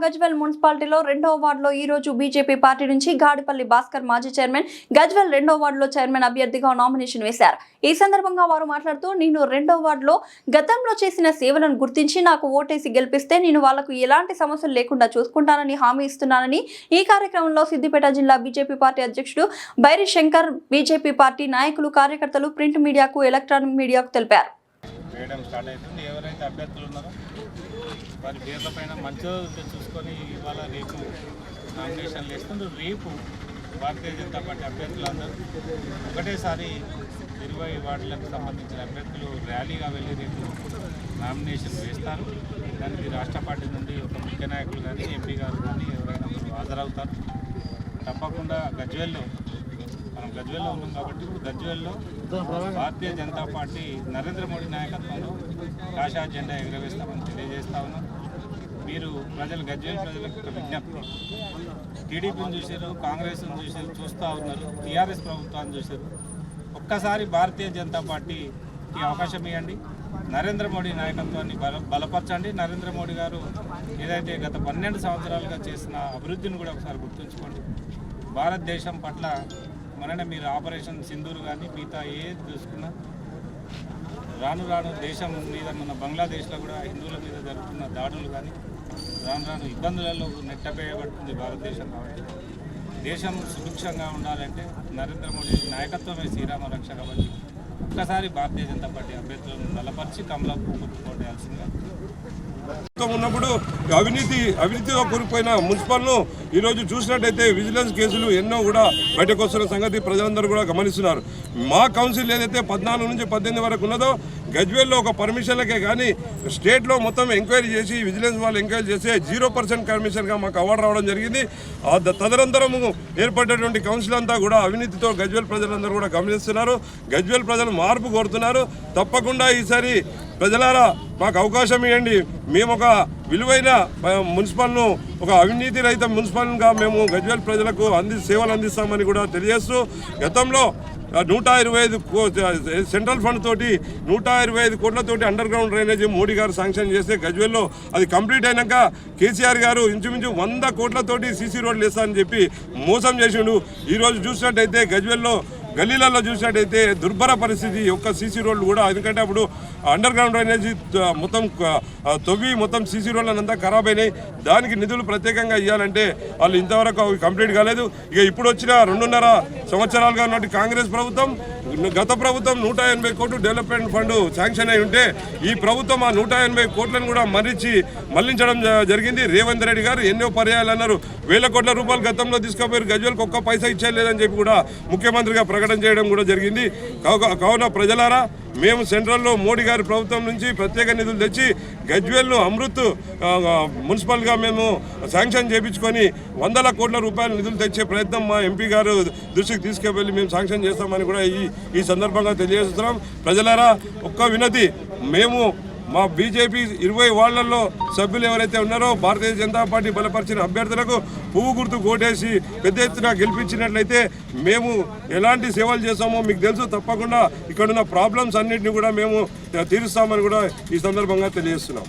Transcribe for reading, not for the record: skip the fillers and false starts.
గజ్వేల్ మున్సిపాలిటీలో 2వ వార్డులో ఈ రోజు బీజేపీ పార్టీ నుంచి గాడిపల్లి భాస్కర్ మాజీ చైర్మన్ గజ్వేల్ 2వ వార్డులో చైర్మన్ అభ్యర్థిగా నామినేషన్ వేశారు. ఈ సందర్భంగా వారు మాట్లాడుతూ నేను 2వ వార్డులో గతంలో చేసిన సేవలను గుర్తించి నాకు ఓటేసి గెలిపిస్తే నేను వాళ్లకు ఎలాంటి సమస్యలు లేకుండా చూసుకుంటానని హామీ ఇస్తున్నానని ఈ కార్యక్రమంలో సిద్దిపేట జిల్లా బీజేపీ పార్టీ అధ్యక్షుడు బైరి శంకర్, బీజేపీ పార్టీ నాయకులు, కార్యకర్తలు ప్రింట్ మీడియాకు, ఎలక్ట్రానిక్ మీడియాకు తెలిపారు. ఎవరైతే అభ్యర్థులు ఉన్నారో వారి పేర్ల పైన మంచిగా చూసుకొని ఇవాళ రేపు నామినేషన్లు వేస్తుండ్రు. రేపు భారతీయ జనతా పార్టీ అభ్యర్థులందరూ ఒకటేసారి 20 వార్డులకు సంబంధించిన అభ్యర్థులు ర్యాలీగా వెళ్ళి రేపు నామినేషన్ వేస్తారు. దానికి రాష్ట్ర పార్టీ నుండి ఒక ముఖ్య నాయకులు కానీ, ఎంపీ గారు కానీ ఎవరైనా హాజరవుతారు. తప్పకుండా గజ్వేల్లో ఉన్నాం కాబట్టి ఇప్పుడు గజ్వేల్లో భారతీయ జనతా పార్టీ నరేంద్ర మోడీ నాయకత్వంలో కాషాయ జెండా ఎగురవేస్తామని తెలియజేస్తా ఉన్నాం. మీరు గజ్వేల్ ప్రజలకు ఒక విజ్ఞప్తి, టీడీపీని చూశారు, కాంగ్రెస్ను చూశారు, చూస్తూ ఉన్నారు, టీఆర్ఎస్ ప్రభుత్వాన్ని చూశారు. ఒక్కసారి భారతీయ జనతా పార్టీకి అవకాశం ఇవ్వండి, నరేంద్ర మోడీ నాయకత్వాన్ని బలపరచండి. నరేంద్ర మోడీ గారు ఏదైతే గత 12 సంవత్సరాలుగా చేసిన అభివృద్ధిని కూడా ఒకసారి గుర్తుంచుకోండి. భారతదేశం పట్ల మొన్న మీరు ఆపరేషన్ సింధూర్ కానీ మిగతా ఏది చూసుకున్నా రాను దేశం మీద మన బంగ్లాదేశ్లో కూడా హిందువుల మీద జరుగుతున్న దాడులు కానీ రాను ఇబ్బందులలో నెట్టబేయబడుతుంది భారతదేశం. కాబట్టి దేశం సుభిక్షంగా ఉండాలంటే నరేంద్ర మోడీ నాయకత్వమే శ్రీరామ రక్ష. కాబట్టి ఒక్కసారి భారతీయ జనతా పార్టీ అభ్యర్థులను బలపరిచి కమలాపు కొట్టేయాల్సిందిగా ఉన్నప్పుడు అవినీతితో కూలిపోయిన మున్సిపల్ను ఈరోజు చూసినట్టయితే విజిలెన్స్ కేసులు ఎన్నో కూడా బయటకు వస్తున్న సంగతి ప్రజలందరూ కూడా గమనిస్తున్నారు. మా కౌన్సిల్ ఏదైతే 14 నుంచి 18 వరకు ఉన్నదో గజ్వేల్లో ఒక పర్మిషన్లకే కానీ స్టేట్లో మొత్తం ఎంక్వైరీ చేసి విజిలెన్స్ వాళ్ళు ఎంక్వైరీ చేస్తే 0% కమిషన్గా మాకు అవార్డు రావడం జరిగింది. తదనంతరము ఏర్పడినటువంటి కౌన్సిల్ అంతా కూడా అవినీతితో గజ్వేల్ ప్రజలందరూ కూడా గమనిస్తున్నారు. గజ్వేల్ ప్రజలు మార్పు కోరుతున్నారు. తప్పకుండా ఈసారి ప్రజలారా మాకు అవకాశం ఇవ్వండి. మేము ఒక విలువైన మున్సిపల్ను, ఒక అవినీతి రహిత మున్సిపల్గా మేము గజ్వేల్ ప్రజలకు సేవలు అందిస్తామని కూడా తెలియజేస్తూ, గతంలో 125 సెంట్రల్ ఫండ్ తోటి 125 కోట్లతోటి అండర్ గ్రౌండ్ డ్రైనేజీ మోడీ గారు శాంక్షన్ చేస్తే గజ్వేల్లో అది కంప్లీట్ అయినాక కేసీఆర్ గారు ఇంచుమించు 100 కోట్లతోటి సీసీ రోడ్లు వేస్తారని చెప్పి మోసం చేసిండు. ఈరోజు చూసినట్టయితే గజ్వేల్లో గల్లీలలో చూసినట్టయితే దుర్భర పరిస్థితి. ఒక్క సీసీ రోడ్లు కూడా, ఎందుకంటే అప్పుడు అండర్ గ్రౌండ్ డ్రైనేజీ మొత్తం తవ్వి మొత్తం సీసీ రోడ్లనంతా ఖరాబ్ అయినాయి. దానికి నిధులు ప్రత్యేకంగా ఇవ్వాలంటే వాళ్ళు ఇంతవరకు అవి కంప్లీట్ కాలేదు. ఇక ఇప్పుడు వచ్చిన 2.5 సంవత్సరాలుగా ఉన్నట్టు కాంగ్రెస్ ప్రభుత్వం, గత ప్రభుత్వం 180 కోట్లు డెవలప్మెంట్ ఫండ్ శాంక్షన్ అయి ఉంటే ఈ ప్రభుత్వం ఆ 180 కోట్లను కూడా మళ్లించడం జరిగింది. రేవంత్ రెడ్డి గారు ఎన్నో పర్యాయాలు అన్నారు, 1000 కోట్ల రూపాయలు గతంలో తీసుకుపోయారు, గజ్వేల్కి ఒక్క పైసా ఇచ్చేయలేదని చెప్పి కూడా ముఖ్యమంత్రిగా ప్రకటన చేయడం కూడా జరిగింది. కావున ప్రజలారా, మేము సెంట్రల్లో మోడీ గారి ప్రభుత్వం నుంచి ప్రత్యేక నిధులు తెచ్చి గజ్వేల్ను అమృత్ మున్సిపల్గా మేము శాంక్షన్ చేయించుకొని 100 కోట్ల రూపాయల నిధులు తెచ్చే ప్రయత్నం మా ఎంపీ గారు దృష్టికి తీసుకువెళ్ళి మేము శాంక్షన్ చేస్తామని కూడా ఈ సందర్భంగా తెలియజేస్తున్నాం. ప్రజలారా, ఒక్క వినతి, మేము మా బీజేపీ 20 వార్డులలో సభ్యులు ఎవరైతే ఉన్నారో భారతీయ జనతా పార్టీ బలపరిచిన అభ్యర్థులకు పువ్వు గుర్తు ఓటేసి పెద్ద ఎత్తున గెలిపించినట్లయితే మేము ఎలాంటి సేవలు చేస్తామో మీకు తెలుసు. తప్పకుండా ఇక్కడున్న ప్రాబ్లమ్స్ అన్నింటినీ కూడా మేము తీరుస్తామని కూడా ఈ సందర్భంగా తెలియజేస్తున్నాం.